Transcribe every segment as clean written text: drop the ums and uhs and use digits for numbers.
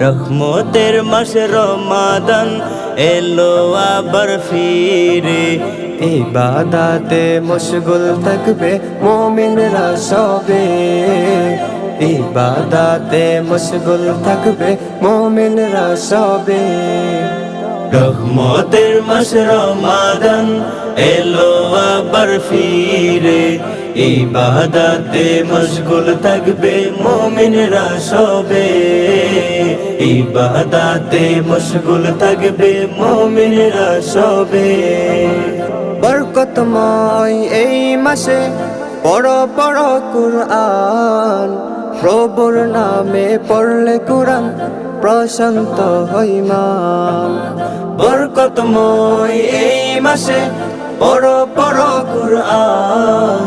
রহমতের মাস রমাদান এলো আবার ফিরে, ইবাদাতে মশগুল থাকবে মুমিনরা সবে, ইবাদাতে মশগুল থাকবে মুমিনরা সবে। রহমতের মাস রমাদান এলো আবার ফিরে, ইবাদাতে মশগুল থাকবে মুমিনরা সবে, ইবাদাতে মশগুল থাকবে মুমিনরা সবে। বরকতময় এই মাসে পড়ো পড়ো কুরআন, প্রভুর নামে পড়লে কুরআন প্রশান্ত হয় মান। বরকতময় এই মাসে পড়ো পড়ো কুরআন,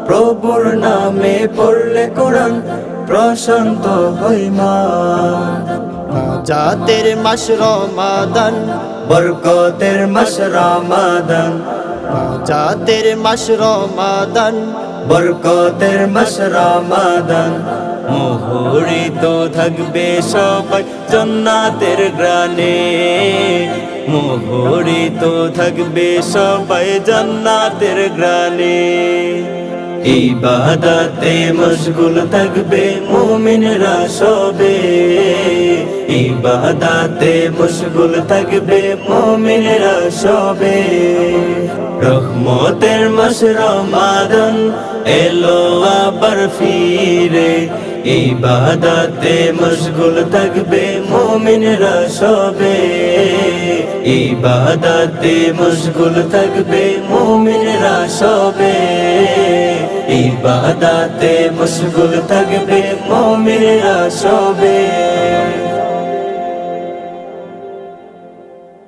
প্রভুর নামে পড়লে কুরআন প্রশান্ত হয় মান। জাতের মাস রমাদান, বরকতের মাস রমাদান, জাতের মাস রমাদান, বরকতের মাস রমাদান। মুহুরিত থাকবে সবাই জান্নাতের গ্রানে, মুহুরিত থাকবে সবাই জান্নাতের গ্রানে। ইবাদতে মশগুল থাকবে মুমিনরা সবে, ইবাদতে মশগুল থাকবে মুমিনরা সবে। রহমতের মাস রমাদান এলো আবার ফিরে, ইবাদতে মশগুল থাকবে মুমিনরা সবে, ইবাদতে মশগুল থাকবে মুমিনরা সবে, ইবাদতে মশগুল থাকবে মুমিনরা সবে।